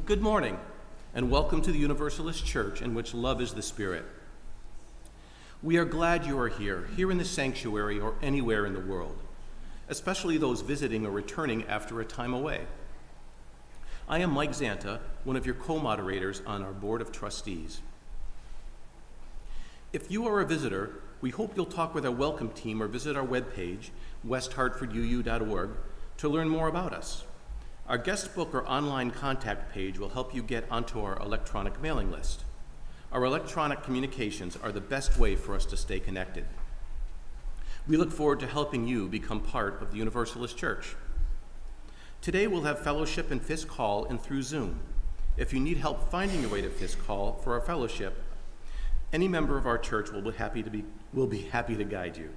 Good morning, and welcome to the Universalist Church, in which love is the Spirit. We are glad you are here in the sanctuary or anywhere in the world, especially those visiting or returning after a time away. I am Mike Zanta, one of your co-moderators on our Board of Trustees. If you are a visitor, we hope you'll talk with our welcome team or visit our webpage, westhartforduu.org, to learn more about us. Our guest book or online contact page will help you get onto our electronic mailing list. Our electronic communications are the best way for us to stay connected. We look forward to helping you become part of the Universalist Church. Today we'll have fellowship in Fisk Hall and through Zoom. If you need help finding your way to Fisk Hall for our fellowship, any member of our church will be happy to guide you.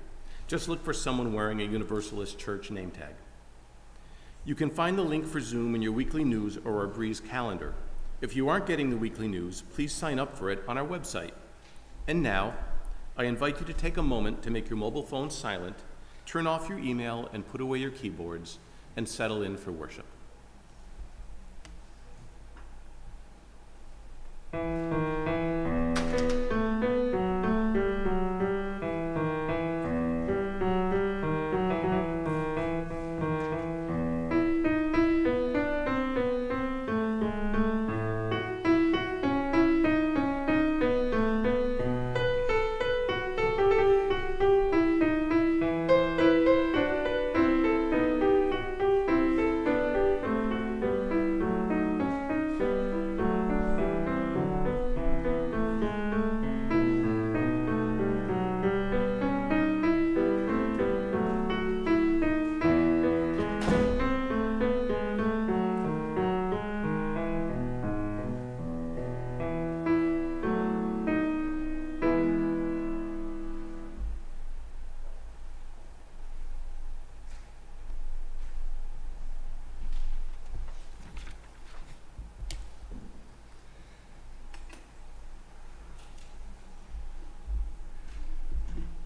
Just look for someone wearing a Universalist Church name tag. You can find the link for Zoom in your weekly news or our Breeze calendar. If you aren't getting the weekly news, please sign up for it on our website. And now, I invite you to take a moment to make your mobile phone silent, turn off your email and put away your keyboards, and settle in for worship.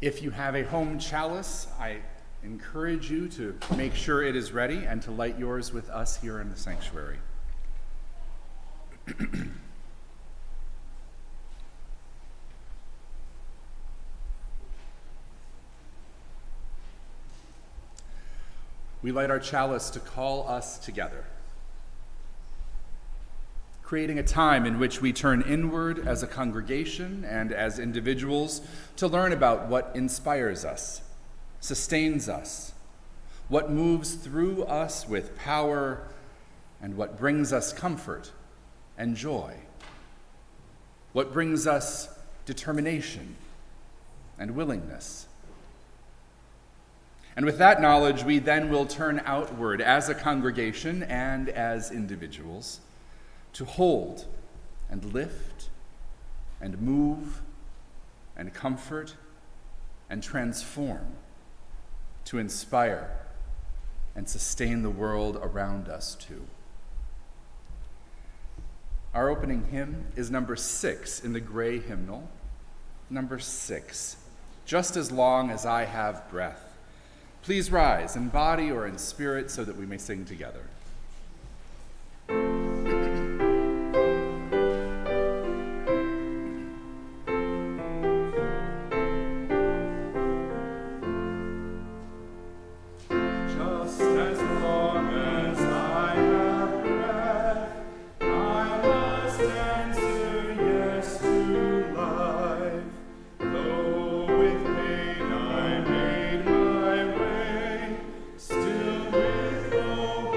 If you have a home chalice, I encourage you to make sure it is ready and to light yours with us here in the sanctuary. We light our chalice to call us together, creating a time in which we turn inward as a congregation and as individuals to learn about what inspires us, sustains us, what moves through us with power, and what brings us comfort and joy, what brings us determination and willingness. And with that knowledge, we then will turn outward as a congregation and as individuals to hold and lift and move and comfort and transform, to inspire and sustain the world around us too. Our opening hymn is number 6 in the gray hymnal. Number 6, Just as Long as I Have Breath. Please rise in body or in spirit so that we may sing together. Still with no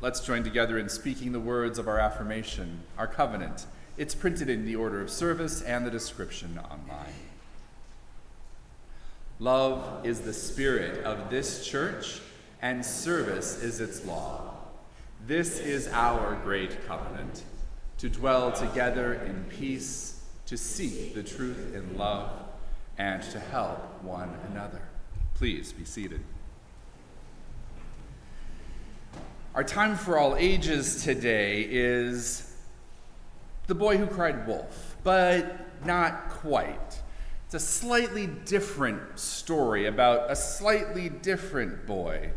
Let's join together in speaking the words of our affirmation, our covenant. It's printed in the order of service and the description online. Love is the spirit of this church, and service is its law. This is our great covenant, to dwell together in peace, to seek the truth in love, and to help one another. Please be seated. Our time for all ages today is The Boy Who Cried Wolf, but not quite. It's a slightly different story about a slightly different boy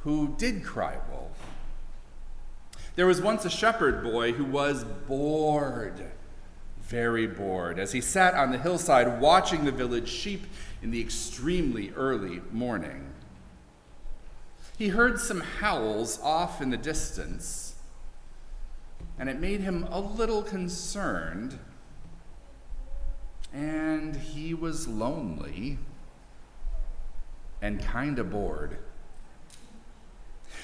who did cry wolf. There was once a shepherd boy who was bored, very bored, as he sat on the hillside watching the village sheep in the extremely early morning. He heard some howls off in the distance, and it made him a little concerned. And he was lonely and kind of bored.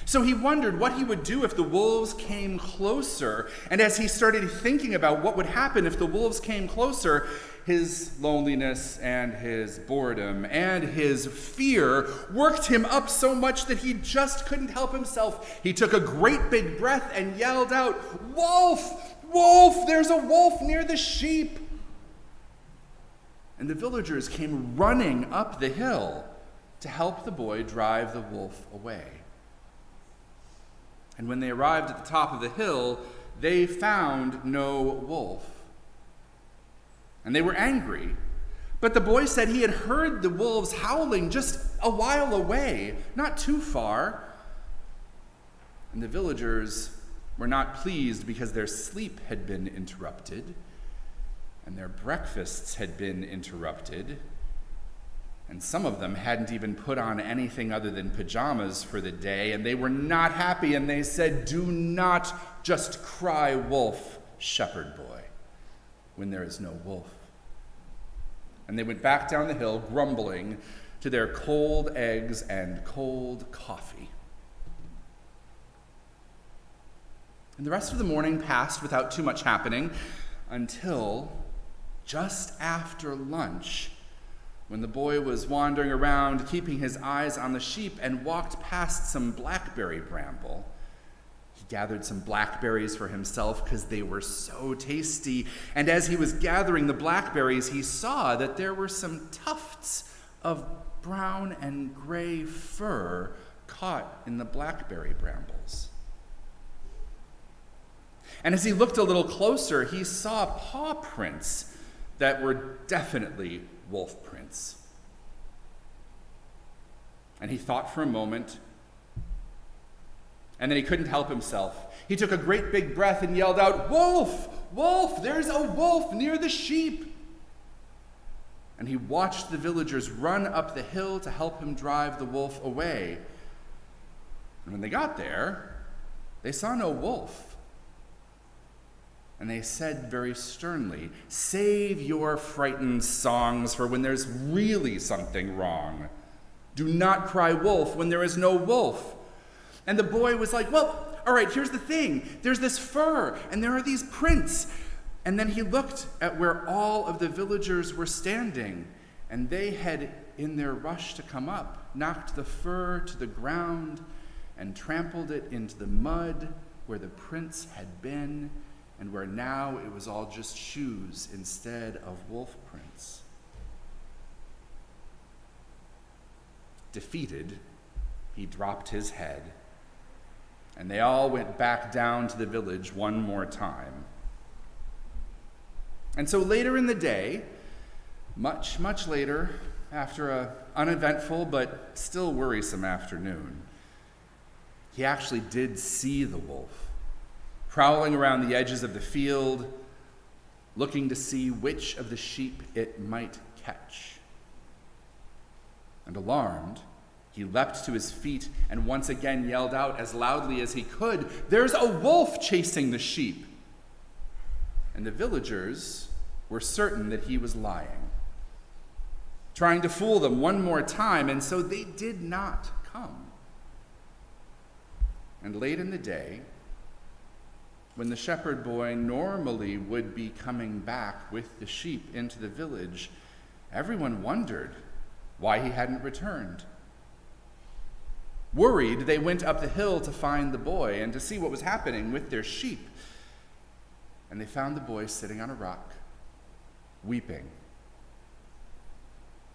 So he wondered what he would do if the wolves came closer. And as he started thinking about what would happen if the wolves came closer, his loneliness and his boredom and his fear worked him up so much that he just couldn't help himself. He took a great big breath and yelled out, "Wolf! Wolf! There's a wolf near the sheep!" And the villagers came running up the hill to help the boy drive the wolf away. And when they arrived at the top of the hill, they found no wolf. And they were angry. But the boy said he had heard the wolves howling just a while away, not too far. And the villagers were not pleased because their sleep had been interrupted, and their breakfasts had been interrupted, and some of them hadn't even put on anything other than pajamas for the day, and they were not happy, and they said, "Do not just cry wolf, shepherd boy, when there is no wolf." And they went back down the hill, grumbling, to their cold eggs and cold coffee. And the rest of the morning passed without too much happening until just after lunch, when the boy was wandering around, keeping his eyes on the sheep, and walked past some blackberry bramble. He gathered some blackberries for himself because they were so tasty, and as he was gathering the blackberries, he saw that there were some tufts of brown and gray fur caught in the blackberry brambles. And as he looked a little closer, he saw paw prints that were definitely wolf prints. And he thought for a moment, and then he couldn't help himself. He took a great big breath and yelled out, "Wolf! Wolf! There's a wolf near the sheep!" And he watched the villagers run up the hill to help him drive the wolf away. And when they got there, they saw no wolf. And they said very sternly, "Save your frightened songs for when there's really something wrong. Do not cry wolf when there is no wolf." And the boy was like, "Well, all right, here's the thing. There's this fur, and there are these prints." And then he looked at where all of the villagers were standing, and they had, in their rush to come up, knocked the fur to the ground and trampled it into the mud where the prints had been, and where now it was all just shoes instead of wolf prints. Defeated, he dropped his head, and they all went back down to the village one more time. And so later in the day, much, much later, after an uneventful but still worrisome afternoon, he actually did see the wolf, prowling around the edges of the field, looking to see which of the sheep it might catch. And alarmed, he leapt to his feet and once again yelled out as loudly as he could, "There's a wolf chasing the sheep!" And the villagers were certain that he was lying, trying to fool them one more time, and so they did not come. And late in the day, when the shepherd boy normally would be coming back with the sheep into the village, everyone wondered why he hadn't returned. Worried, they went up the hill to find the boy and to see what was happening with their sheep. And they found the boy sitting on a rock, weeping.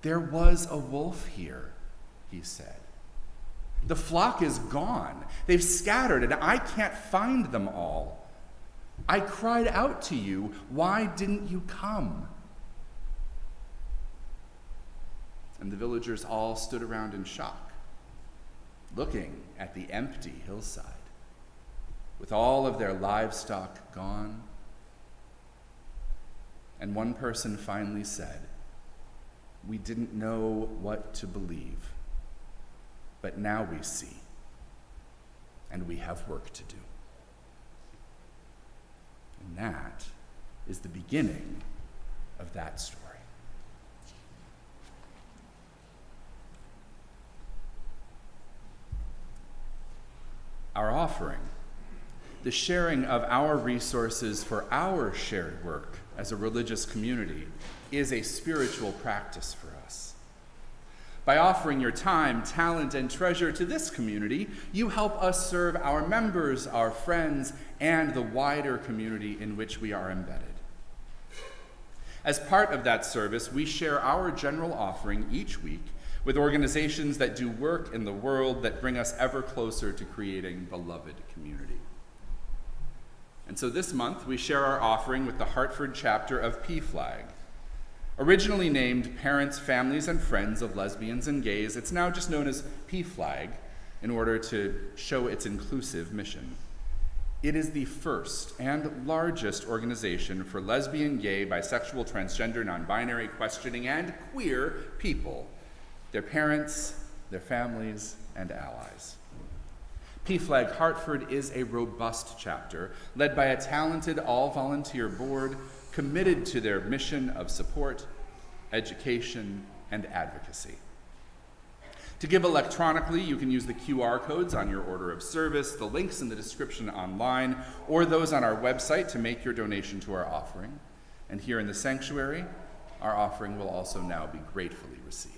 "There was a wolf here," he said. "The flock is gone. They've scattered, and I can't find them all. I cried out to you. Why didn't you come?" And the villagers all stood around in shock, looking at the empty hillside, with all of their livestock gone. And one person finally said, "We didn't know what to believe, but now we see, and we have work to do." And that is the beginning of that story. Our offering, the sharing of our resources for our shared work as a religious community, is a spiritual practice for us. By offering your time, talent, and treasure to this community, you help us serve our members, our friends, and the wider community in which we are embedded. As part of that service, we share our general offering each week with organizations that do work in the world that bring us ever closer to creating beloved community. And so this month, we share our offering with the Hartford chapter of PFLAG. Originally named Parents, Families, and Friends of Lesbians and Gays, it's now just known as PFLAG in order to show its inclusive mission. It is the first and largest organization for lesbian, gay, bisexual, transgender, non-binary, questioning, and queer people, their parents, their families, and allies. PFLAG Hartford is a robust chapter led by a talented all-volunteer board committed to their mission of support, education, and advocacy. To give electronically, you can use the QR codes on your order of service, the links in the description online, or those on our website to make your donation to our offering. And here in the sanctuary, our offering will also now be gratefully received.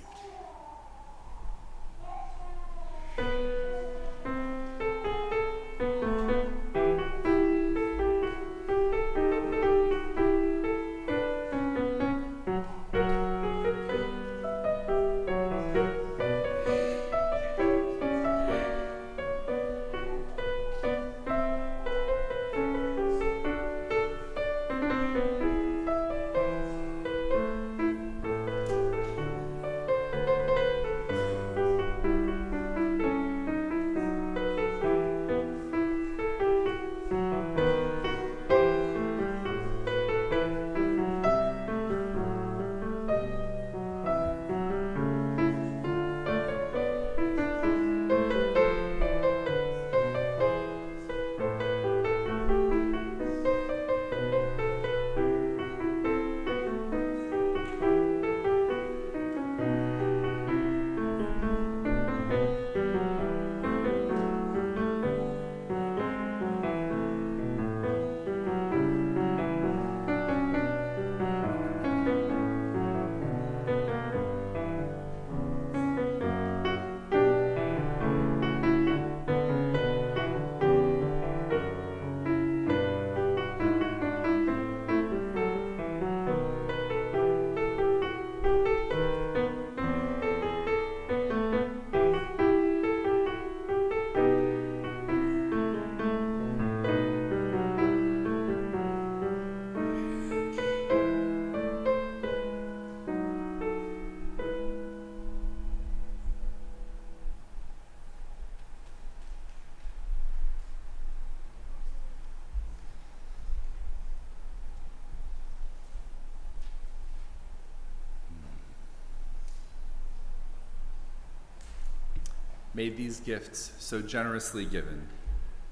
May these gifts, so generously given,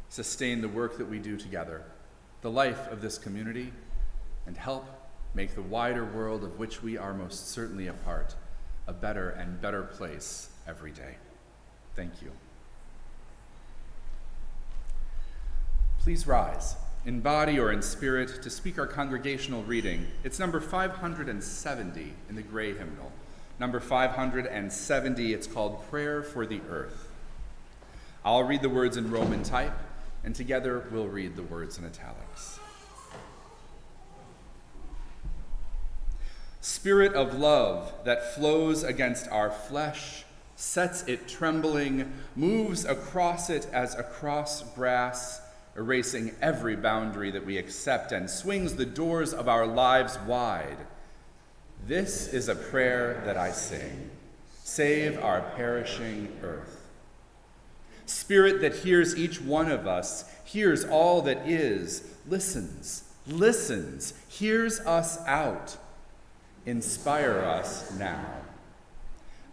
sustain the work that we do together, the life of this community, and help make the wider world of which we are most certainly a part a better and better place every day. Thank you. Please rise in body or in spirit, to speak our congregational reading. It's number 570 in the gray hymnal. Number 570, it's called Prayer for the Earth. I'll read the words in Roman type, and together we'll read the words in italics. Spirit of love that flows against our flesh, sets it trembling, moves across it as across grass, erasing every boundary that we accept, and swings the doors of our lives wide. This is a prayer that I sing. Save our perishing earth. Spirit that hears each one of us, hears all that is, listens, hears us out. Inspire us now.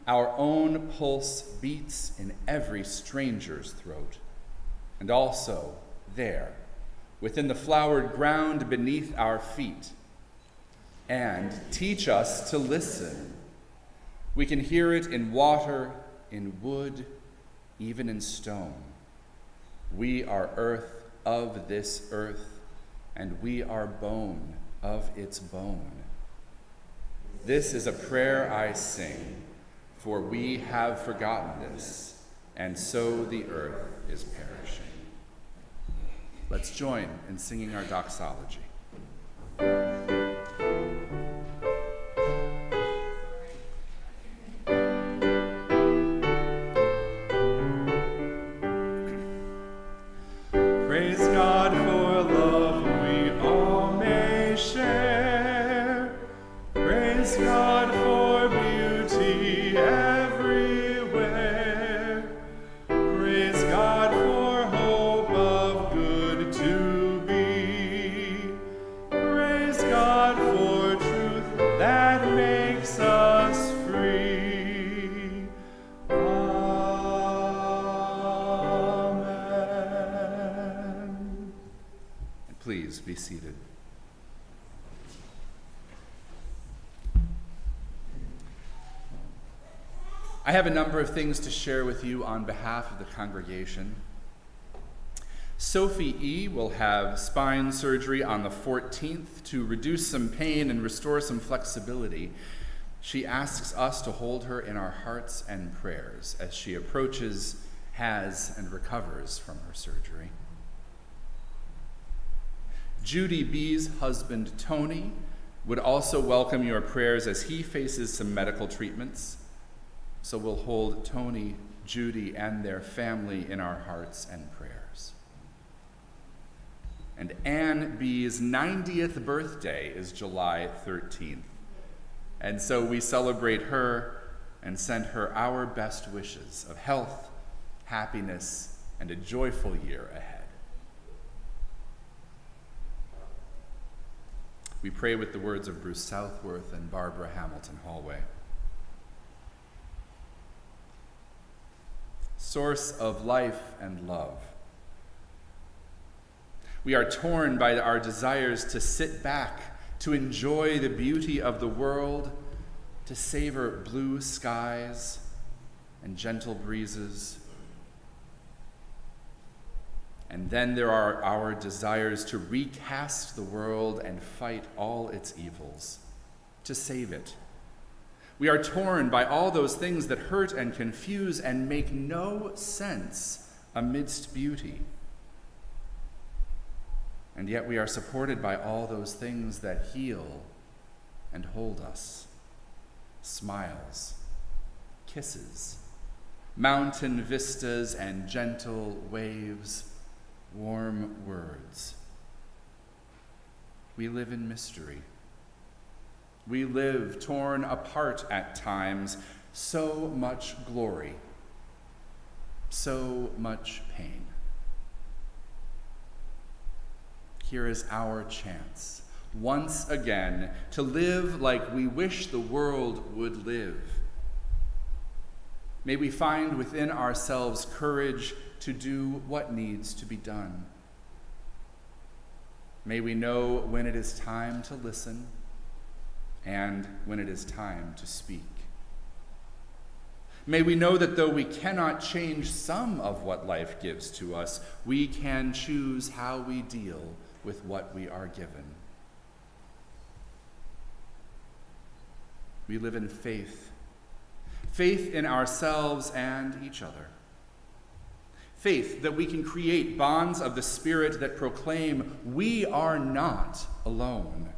Our own pulse beats in every stranger's throat, and also there, within the flowered ground beneath our feet. And teach us to listen. We can hear it in water, in wood, even in stone. We are earth of this earth, and we are bone of its bone. This is a prayer I sing, for we have forgotten this, and so the earth is perishing. Let's join in singing our Doxology. Praise God for love we all may share. Praise God for beauty everywhere. Praise God for hope of good to be. Praise God for truth that makes us free. Amen. Please be seated. I have a number of things to share with you on behalf of the congregation. Sophie E. will have spine surgery on the 14th to reduce some pain and restore some flexibility. She asks us to hold her in our hearts and prayers as she approaches, has, and recovers from her surgery. Judy B.'s husband, Tony, would also welcome your prayers as he faces some medical treatments. So we'll hold Tony, Judy, and their family in our hearts and prayers. And Ann B.'s 90th birthday is July 13th. And so we celebrate her and send her our best wishes of health, happiness, and a joyful year ahead. We pray with the words of Bruce Southworth and Barbara Hamilton Hallway. Source of life and love. We are torn by our desires to sit back, to enjoy the beauty of the world, to savor blue skies and gentle breezes. And then there are our desires to recast the world and fight all its evils, to save it. We are torn by all those things that hurt and confuse and make no sense amidst beauty. And yet we are supported by all those things that heal and hold us. Smiles, kisses, mountain vistas and gentle waves, warm words. We live in mystery. We live torn apart at times, so much glory, so much pain. Here is our chance, once again, to live like we wish the world would live. May we find within ourselves courage to do what needs to be done. May we know when it is time to listen and when it is time to speak. May we know that though we cannot change some of what life gives to us, we can choose how we deal with what we are given. We live in faith. Faith in ourselves and each other. Faith that we can create bonds of the Spirit that proclaim we are not alone.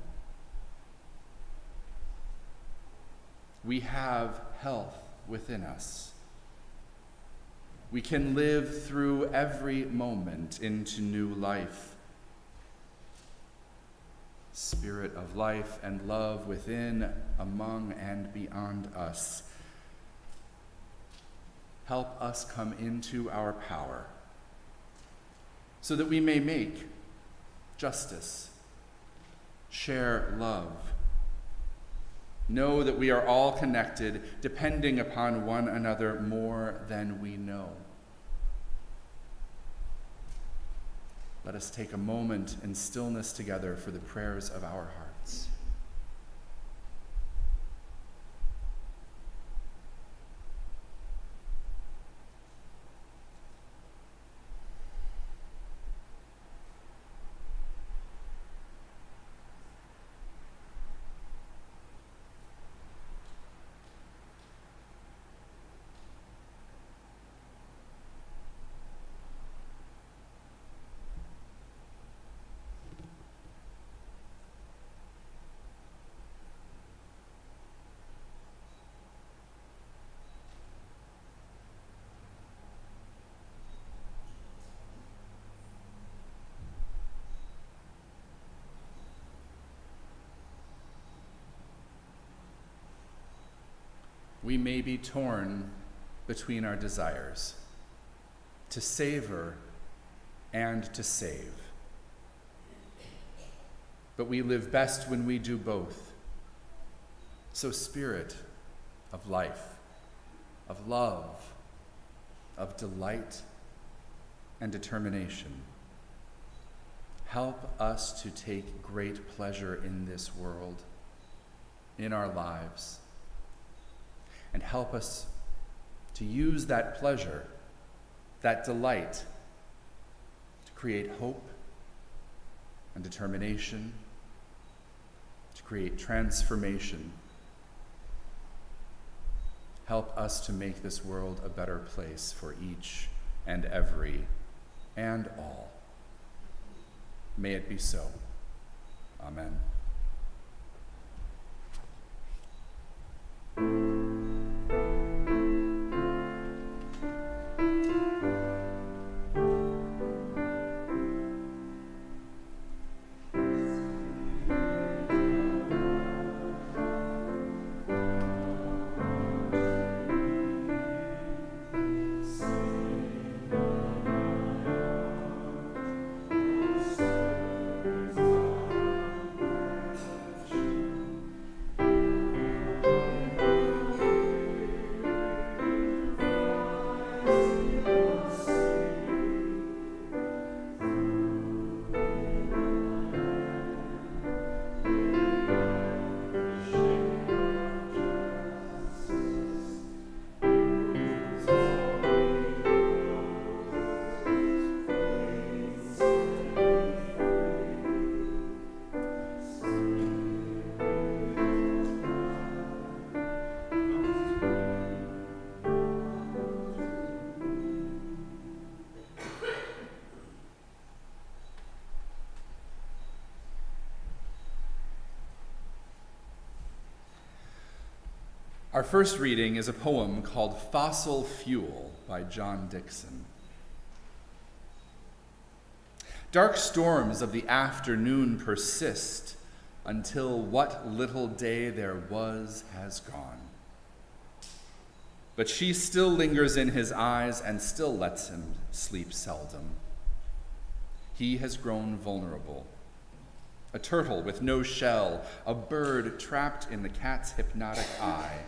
We have health within us. We can live through every moment into new life. Spirit of life and love within, among, and beyond us. Help us come into our power so that we may make justice, share love, know that we are all connected, depending upon one another more than we know. Let us take a moment in stillness together for the prayers of our hearts. We may be torn between our desires to savor and to save. But we live best when we do both. So, Spirit of life, of love, of delight and determination, help us to take great pleasure in this world, in our lives, and help us to use that pleasure, that delight, to create hope and determination, to create transformation. Help us to make this world a better place for each and every and all. May it be so. Amen. Our first reading is a poem called Fossil Fuel by John Dixon. Dark storms of the afternoon persist until what little day there was has gone. But she still lingers in his eyes and still lets him sleep seldom. He has grown vulnerable. A turtle with no shell, a bird trapped in the cat's hypnotic eye.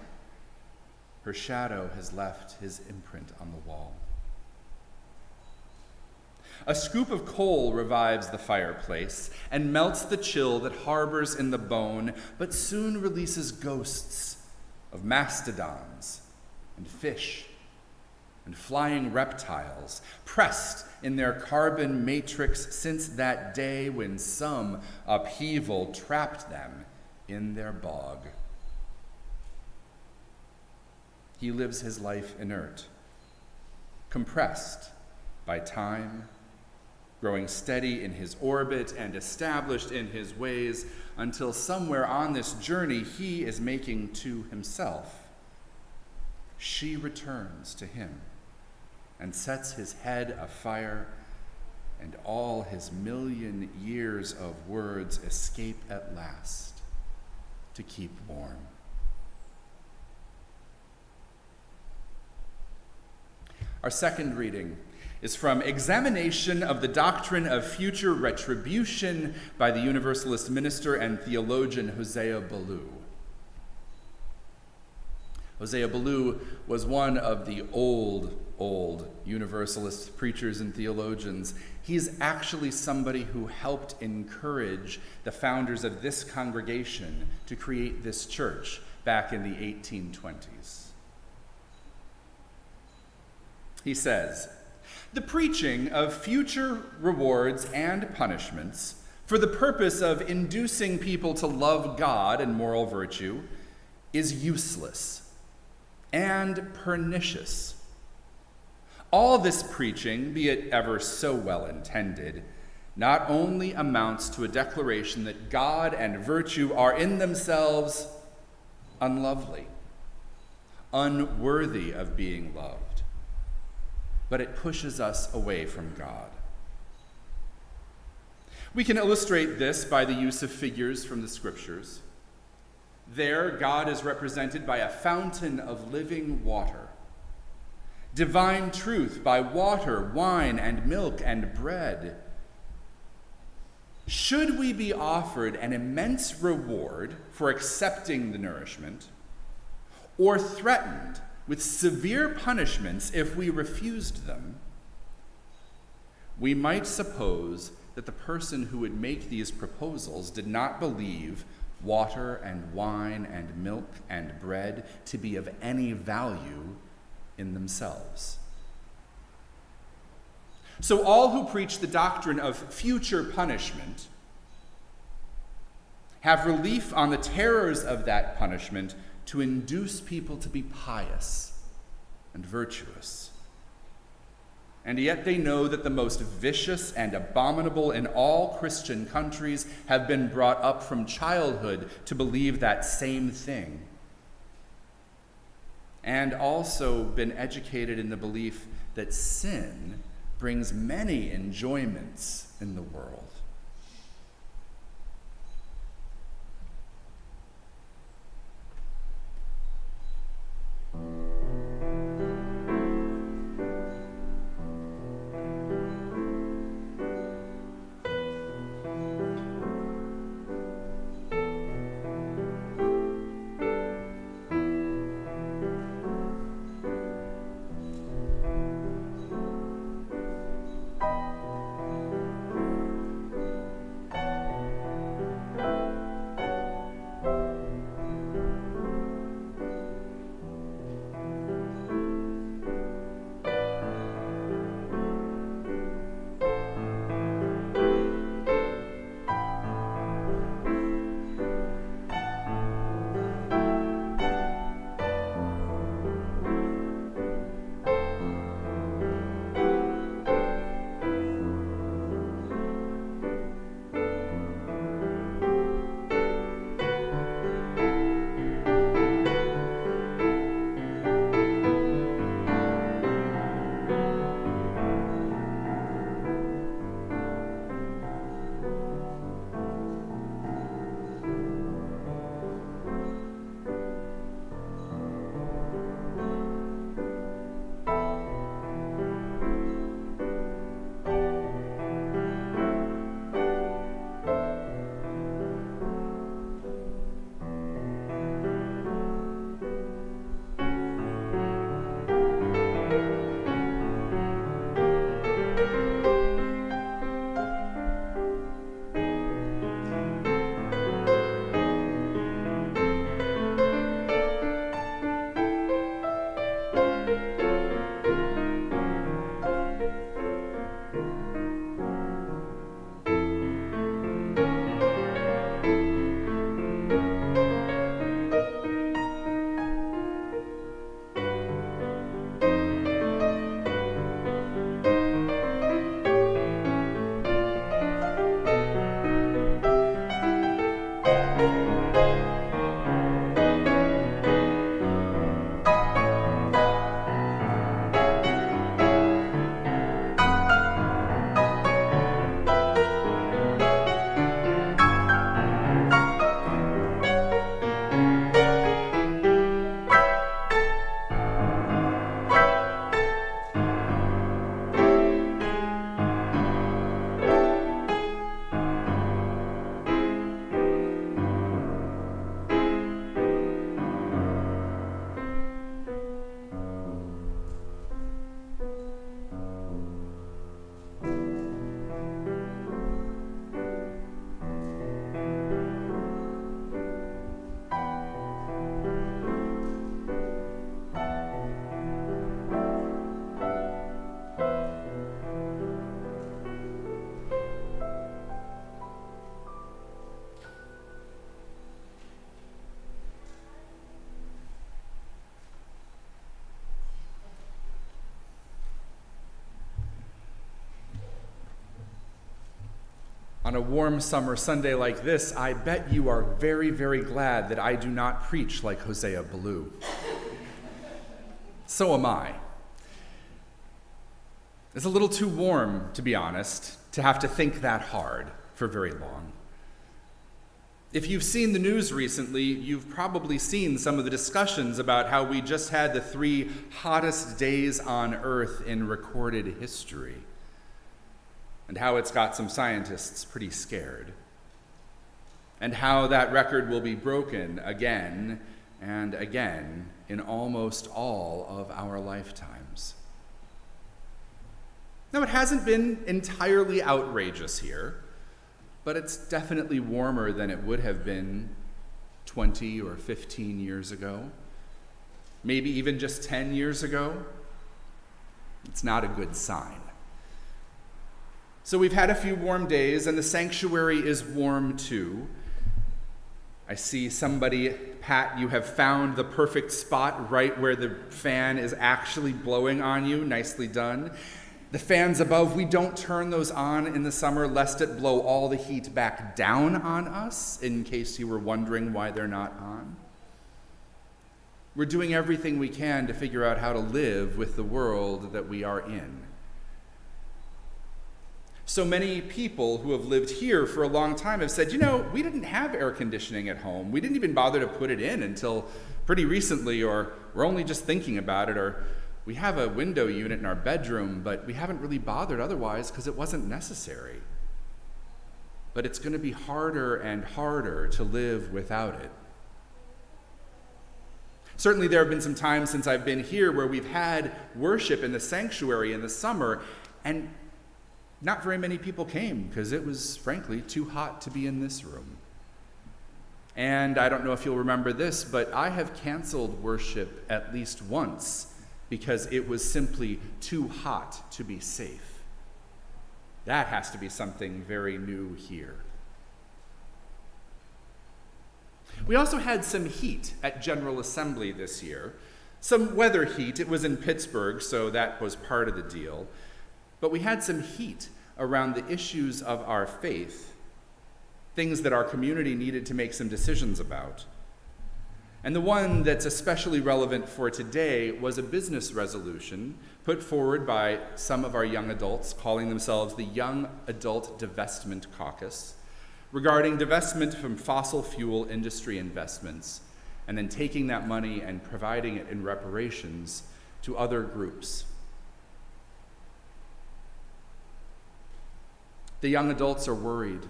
Her shadow has left his imprint on the wall. A scoop of coal revives the fireplace and melts the chill that harbors in the bone, but soon releases ghosts of mastodons and fish and flying reptiles, pressed in their carbon matrix since that day when some upheaval trapped them in their bog. He lives his life inert, compressed by time, growing steady in his orbit and established in his ways until somewhere on this journey he is making to himself. She returns to him and sets his head afire, and all his million years of words escape at last to keep warm. Our second reading is from Examination of the Doctrine of Future Retribution by the Universalist minister and theologian Hosea Ballou. Hosea Ballou was one of the old Universalist preachers and theologians. He's actually somebody who helped encourage the founders of this congregation to create this church back in the 1820s. He says, "The preaching of future rewards and punishments for the purpose of inducing people to love God and moral virtue is useless and pernicious. All this preaching, be it ever so well intended, not only amounts to a declaration that God and virtue are in themselves unlovely, unworthy of being loved, but it pushes us away from God. We can illustrate this by the use of figures from the scriptures. There, God is represented by a fountain of living water, divine truth by water, wine, and milk, and bread. Should we be offered an immense reward for accepting the nourishment, or threatened with severe punishments if we refused them, we might suppose that the person who would make these proposals did not believe water and wine and milk and bread to be of any value in themselves. So all who preach the doctrine of future punishment have relief on the terrors of that punishment to induce people to be pious and virtuous. And yet they know that the most vicious and abominable in all Christian countries have been brought up from childhood to believe that same thing, and also been educated in the belief that sin brings many enjoyments in the world. On a warm summer Sunday like this, I bet you are very, very glad that I do not preach like Hosea Ballou. So am I. It's a little too warm, to be honest, to have to think that hard for very long. If you've seen the news recently, you've probably seen some of the discussions about how we just had the 3 hottest days on Earth in recorded history, and how it's got some scientists pretty scared, and how that record will be broken again and again in almost all of our lifetimes. Now, it hasn't been entirely outrageous here, but it's definitely warmer than it would have been 20 or 15 years ago, maybe even just 10 years ago. It's not a good sign. So we've had a few warm days, and the sanctuary is warm too. I see somebody, Pat, you have found the perfect spot right where the fan is actually blowing on you. Nicely done. The fans above, we don't turn those on in the summer lest it blow all the heat back down on us, in case you were wondering why they're not on. We're doing everything we can to figure out how to live with the world that we are in. So many people who have lived here for a long time have said, we didn't have air conditioning at home. We didn't even bother to put it in until pretty recently, or we're only just thinking about it, or we have a window unit in our bedroom, but we haven't really bothered otherwise because it wasn't necessary. But it's going to be harder and harder to live without it. Certainly there have been some times since I've been here where we've had worship in the sanctuary in the summer, and not very many people came because it was, frankly, too hot to be in this room. And I don't know if you'll remember this, but I have canceled worship at least once because it was simply too hot to be safe. That has to be something very new here. We also had some heat at General Assembly this year. Some weather heat. It was in Pittsburgh, so that was part of the deal. But we had some heat around the issues of our faith, things that our community needed to make some decisions about. And the one that's especially relevant for today was a business resolution put forward by some of our young adults, calling themselves the Young Adult Divestment Caucus, regarding divestment from fossil fuel industry investments, and then taking that money and providing it in reparations to other groups. The young adults are worried,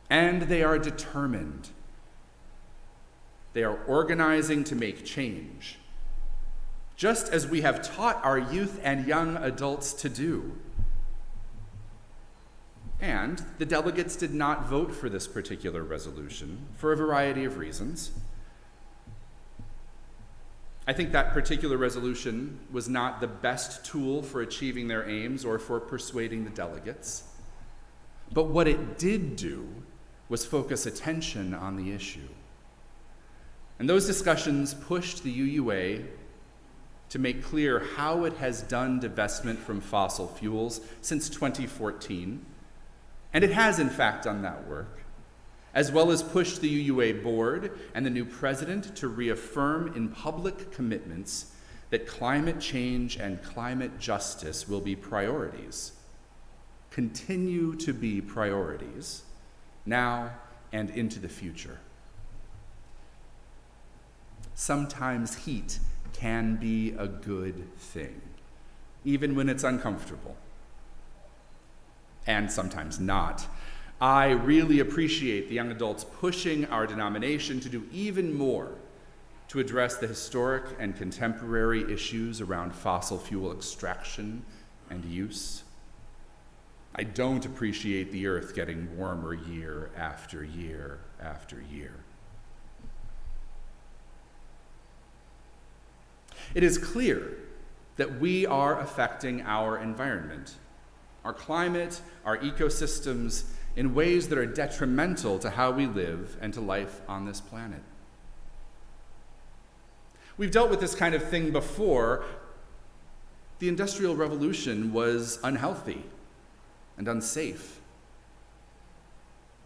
and they are determined. They are organizing to make change, just as we have taught our youth and young adults to do. And the delegates did not vote for this particular resolution for a variety of reasons. I think that particular resolution was not the best tool for achieving their aims or for persuading the delegates. But what it did do was focus attention on the issue. And those discussions pushed the UUA to make clear how it has done divestment from fossil fuels since 2014. And it has, in fact, done that work, as well as pushed the UUA board and the new president to reaffirm in public commitments that climate change and climate justice will be priorities, continue to be priorities, now and into the future. Sometimes heat can be a good thing, even when it's uncomfortable, and sometimes not. I really appreciate the young adults pushing our denomination to do even more to address the historic and contemporary issues around fossil fuel extraction and use. I don't appreciate the earth getting warmer year after year after year. It is clear that we are affecting our environment, our climate, our ecosystems, in ways that are detrimental to how we live and to life on this planet. We've dealt with this kind of thing before. The Industrial Revolution was unhealthy and unsafe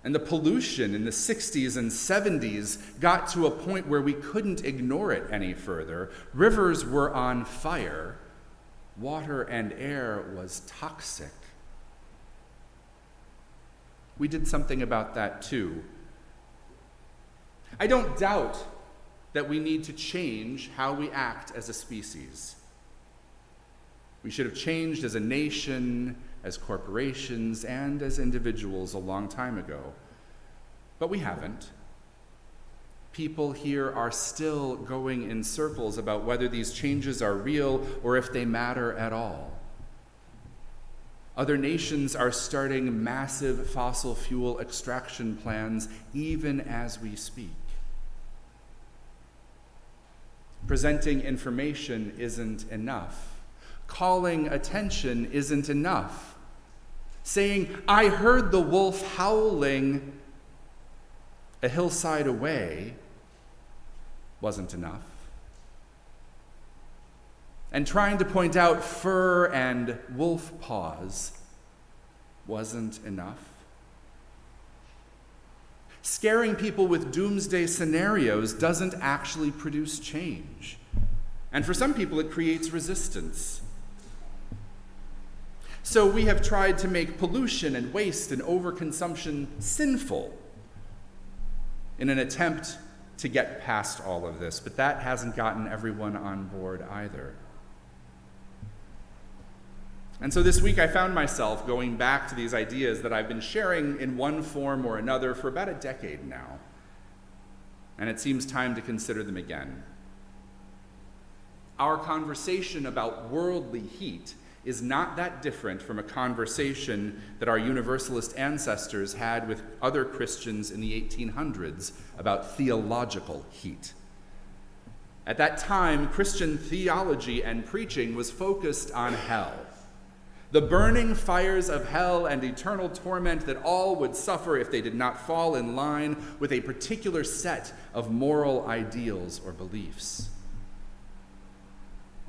And the pollution in the 60s and 70s got to a point where we couldn't ignore it any further. Rivers were on fire. Water and air was toxic. We did something about that too. I don't doubt that we need to change how we act as a species. We should have changed as a nation, as corporations, and as individuals a long time ago. But we haven't. People here are still going in circles about whether these changes are real or if they matter at all. Other nations are starting massive fossil fuel extraction plans even as we speak. Presenting information isn't enough. Calling attention isn't enough. Saying, "I heard the wolf howling a hillside away," wasn't enough. And trying to point out fur and wolf paws wasn't enough. Scaring people with doomsday scenarios doesn't actually produce change. And for some people, it creates resistance. So we have tried to make pollution and waste and overconsumption sinful in an attempt to get past all of this, but that hasn't gotten everyone on board either. And so this week I found myself going back to these ideas that I've been sharing in one form or another for about a decade now. And it seems time to consider them again. Our conversation about worldly heat is not that different from a conversation that our Universalist ancestors had with other Christians in the 1800s about theological heat. At that time, Christian theology and preaching was focused on hell. The burning fires of hell and eternal torment that all would suffer if they did not fall in line with a particular set of moral ideals or beliefs.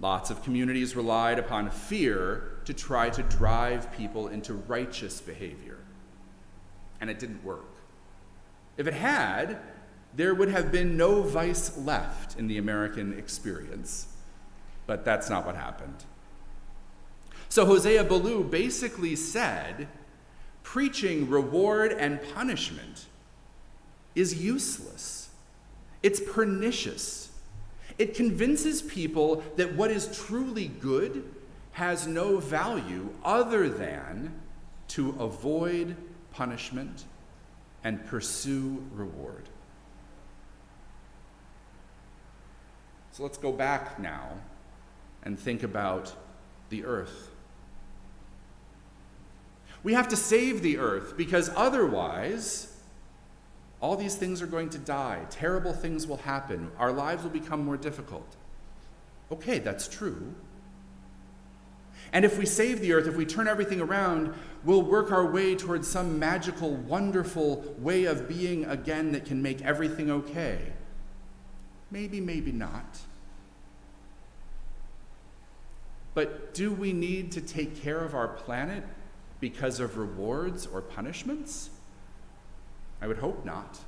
Lots of communities relied upon fear to try to drive people into righteous behavior. And it didn't work. If it had, there would have been no vice left in the American experience. But that's not what happened. So Hosea Ballou basically said, preaching reward and punishment is useless. It's pernicious. It convinces people that what is truly good has no value other than to avoid punishment and pursue reward. So let's go back now and think about the earth. We have to save the earth because otherwise, all these things are going to die. Terrible things will happen. Our lives will become more difficult. Okay, that's true. And if we save the earth, if we turn everything around, we'll work our way towards some magical, wonderful way of being again that can make everything okay. Maybe, maybe not. But do we need to take care of our planet because of rewards or punishments? I would hope not.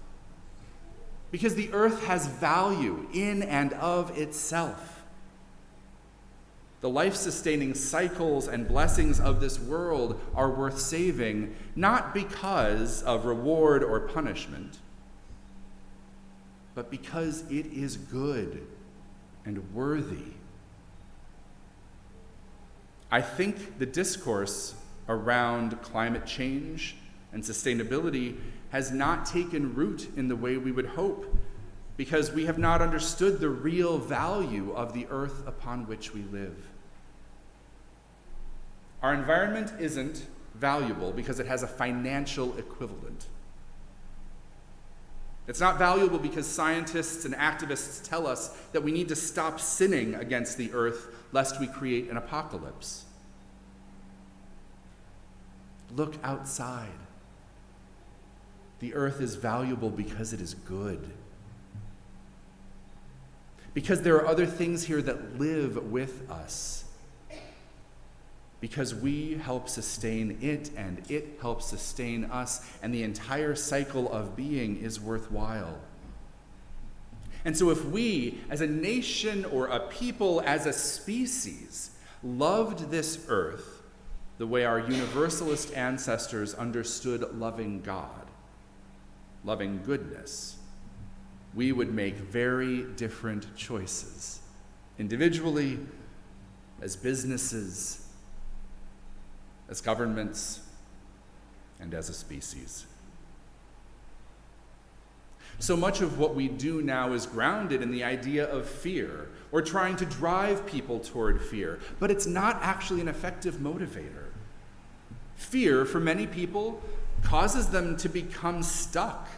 Because the earth has value in and of itself. The life-sustaining cycles and blessings of this world are worth saving, not because of reward or punishment, but because it is good and worthy. I think the discourse around climate change and sustainability has not taken root in the way we would hope, because we have not understood the real value of the earth upon which we live. Our environment isn't valuable because it has a financial equivalent. It's not valuable because scientists and activists tell us that we need to stop sinning against the earth lest we create an apocalypse. Look outside. The earth is valuable because it is good. Because there are other things here that live with us. because we help sustain it and it helps sustain us, and the entire cycle of being is worthwhile. And so if we, as a nation or a people, as a species, loved this earth the way our universalist ancestors understood loving God, loving goodness, we would make very different choices, individually, as businesses, as governments, and as a species. So much of what we do now is grounded in the idea of fear, or trying to drive people toward fear, but it's not actually an effective motivator. Fear, for many people, causes them to become stuck,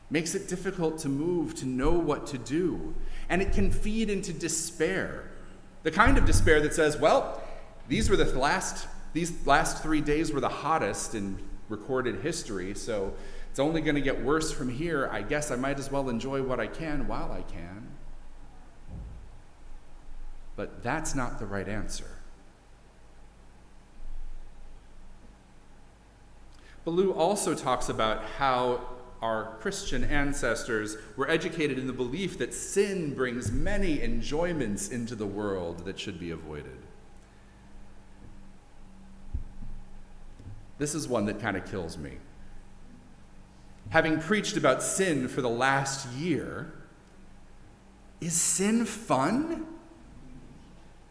makes it difficult to move, to know what to do, and it can feed into despair. The kind of despair that says, well, these last 3 days were the hottest in recorded history, so it's only going to get worse from here. I guess I might as well enjoy what I can while I can. But that's not the right answer. Ballou also talks about how our Christian ancestors were educated in the belief that sin brings many enjoyments into the world that should be avoided. This is one that kind of kills me. Having preached about sin for the last year, is sin fun?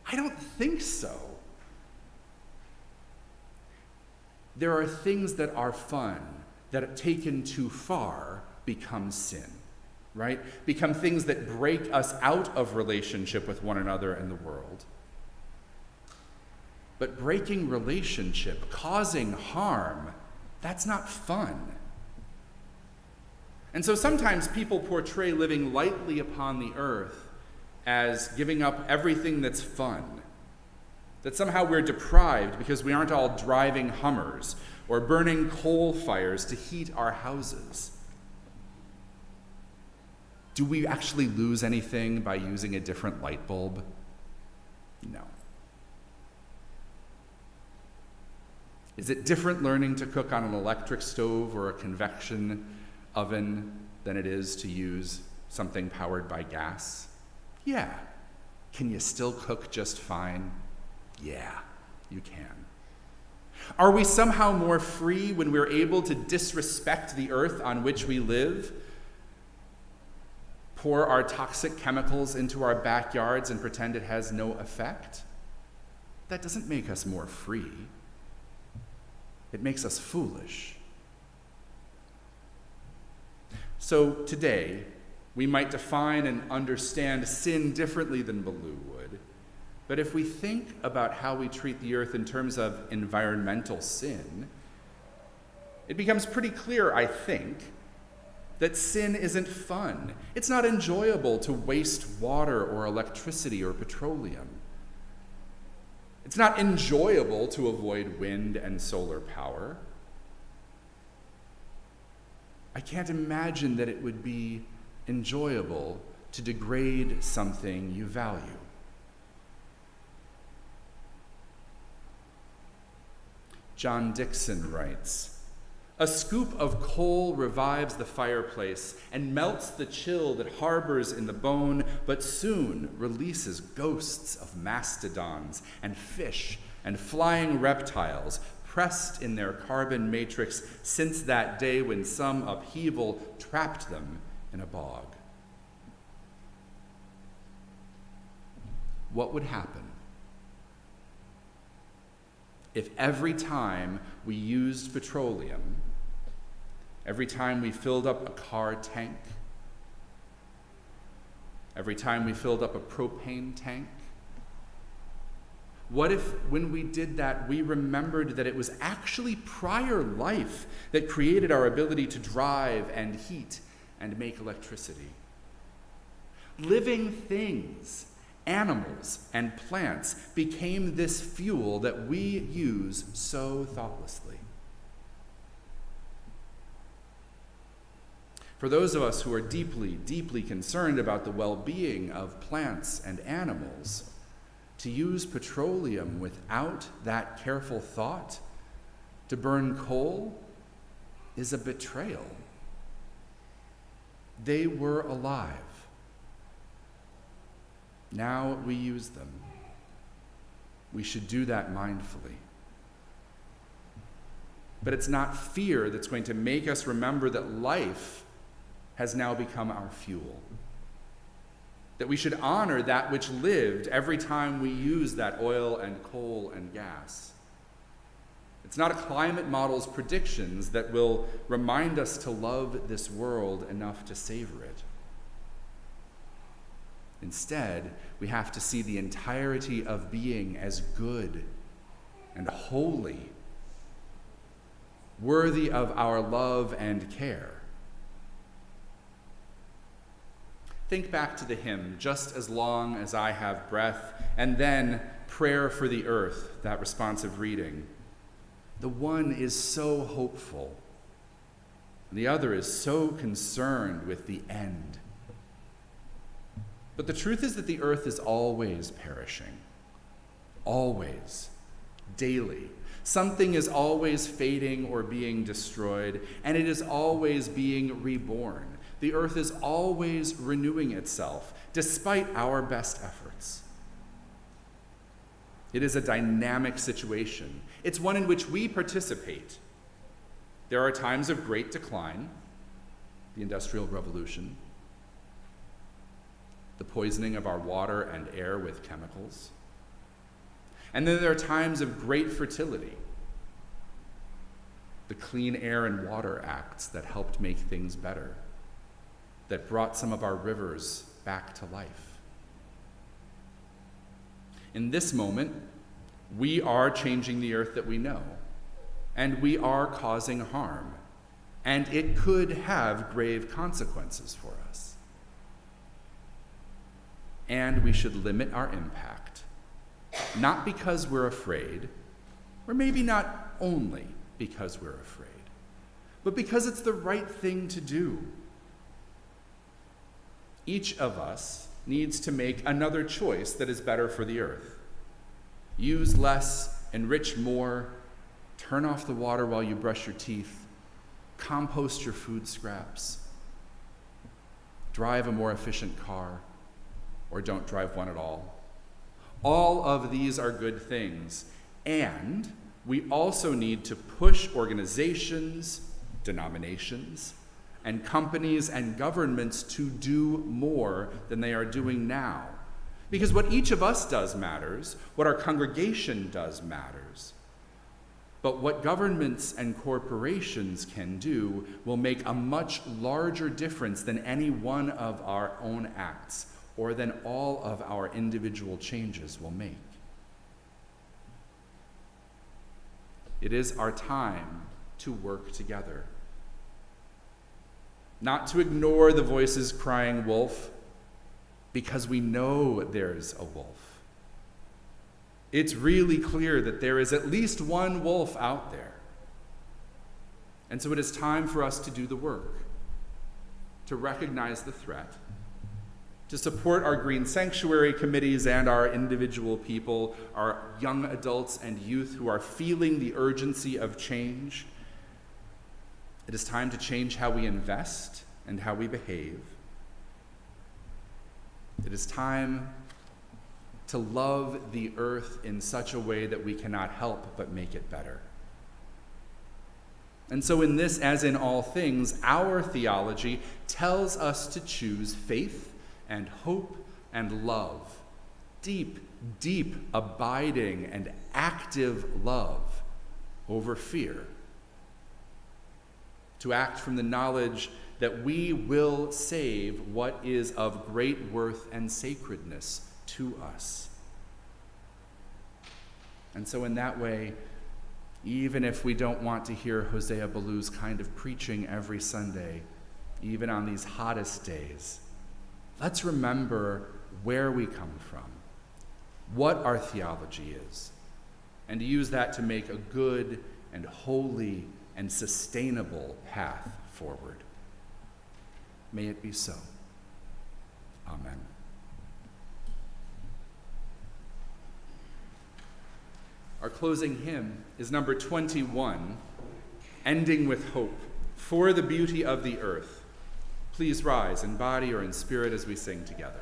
I don't think so. There are things that are fun that, taken too far, become sin, right? Become things that break us out of relationship with one another and the world. But breaking relationship, causing harm, that's not fun. And so sometimes people portray living lightly upon the earth as giving up everything that's fun. That somehow we're deprived because we aren't all driving Hummers or burning coal fires to heat our houses. Do we actually lose anything by using a different light bulb? No. Is it different learning to cook on an electric stove or a convection oven than it is to use something powered by gas? Yeah. Can you still cook just fine? Yeah, you can. Are we somehow more free when we're able to disrespect the earth on which we live? Pour our toxic chemicals into our backyards and pretend it has no effect? That doesn't make us more free. It makes us foolish. So today, we might define and understand sin differently than Ballou would. But if we think about how we treat the earth in terms of environmental sin, it becomes pretty clear, I think, that sin isn't fun. It's not enjoyable to waste water or electricity or petroleum. It's not enjoyable to avoid wind and solar power. I can't imagine that it would be enjoyable to degrade something you value. John Dixon writes, "A scoop of coal revives the fireplace and melts the chill that harbors in the bone, but soon releases ghosts of mastodons and fish and flying reptiles pressed in their carbon matrix since that day when some upheaval trapped them in a bog." What would happen if every time we used petroleum, every time we filled up a car tank, every time we filled up a propane tank, what if when we did that, we remembered that it was actually prior life that created our ability to drive and heat and make electricity? Living things, animals and plants, became this fuel that we use so thoughtlessly. For those of us who are deeply, deeply concerned about the well-being of plants and animals, to use petroleum without that careful thought, to burn coal, is a betrayal. They were alive. Now we use them. We should do that mindfully. But it's not fear that's going to make us remember that life has now become our fuel. That we should honor that which lived every time we use that oil and coal and gas. It's not a climate model's predictions that will remind us to love this world enough to savor it. Instead, we have to see the entirety of being as good and holy, worthy of our love and care. Think back to the hymn, "Just as long as I have breath," and then "Prayer for the Earth," that responsive reading. The one is so hopeful, and the other is so concerned with the end. But the truth is that the earth is always perishing. Always. Daily. Something is always fading or being destroyed, and it is always being reborn. The earth is always renewing itself, despite our best efforts. It is a dynamic situation. It's one in which we participate. There are times of great decline, the Industrial Revolution, the poisoning of our water and air with chemicals. And then there are times of great fertility, the Clean Air and Water Acts that helped make things better, that brought some of our rivers back to life. In this moment, we are changing the earth that we know, and we are causing harm, and it could have grave consequences for us. And we should limit our impact, not because we're afraid, or maybe not only because we're afraid, but because it's the right thing to do. Each of us needs to make another choice that is better for the earth. Use less, enrich more, turn off the water while you brush your teeth, compost your food scraps, drive a more efficient car, or don't drive one at all. All of these are good things, and we also need to push organizations, denominations, and companies and governments to do more than they are doing now. Because what each of us does matters, what our congregation does matters. But what governments and corporations can do will make a much larger difference than any one of our own acts, or than all of our individual changes will make. It is our time to work together. Not to ignore the voices crying wolf, because we know there's a wolf. It's really clear that there is at least one wolf out there. And so it is time for us to do the work, to recognize the threat, to support our Green Sanctuary committees and our individual people, our young adults and youth who are feeling the urgency of change. It is time to change how we invest and how we behave. It is time to love the earth in such a way that we cannot help but make it better. And so in this, as in all things, our theology tells us to choose faith and hope and love, deep, deep, abiding and active love over fear. To act from the knowledge that we will save what is of great worth and sacredness to us. And so in that way, even if we don't want to hear Hosea Ballou's kind of preaching every Sunday, even on these hottest days, let's remember where we come from, what our theology is, and use that to make a good and holy and sustainable path forward. May it be so. Amen. Our closing hymn is number 21, Ending with Hope, For the Beauty of the Earth. Please rise in body or in spirit as we sing together.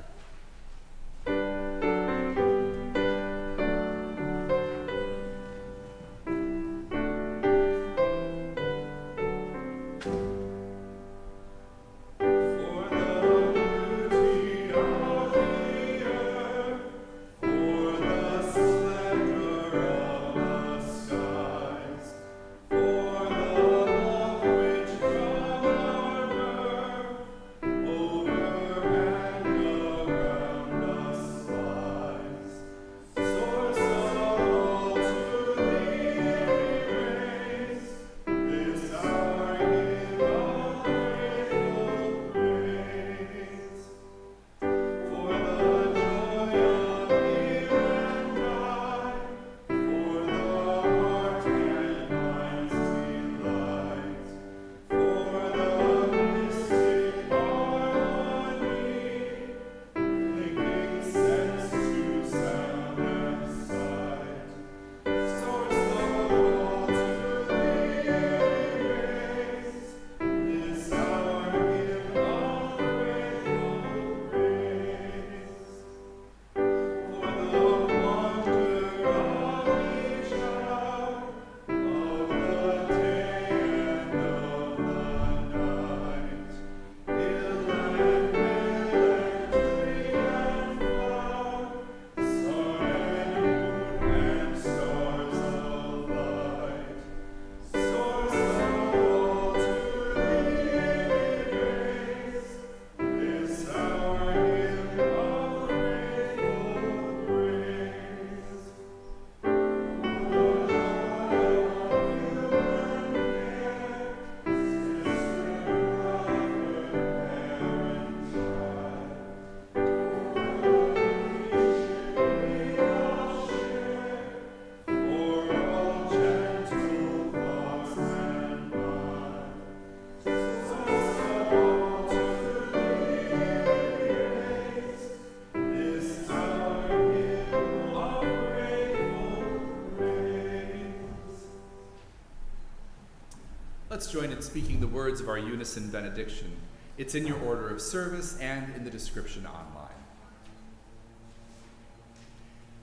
Let's join in speaking the words of our Unison benediction. It's in your order of service and in the description online.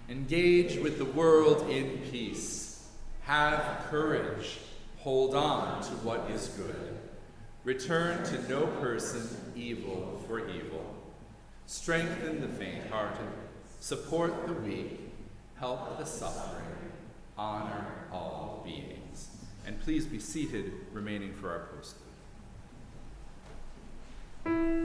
Engage with the world in peace. Have courage. Hold on to what is good. Return to no person evil for evil. Strengthen the faint-hearted. Support the weak. Help the suffering. Honor all beings. And please be seated, remaining for our postlude.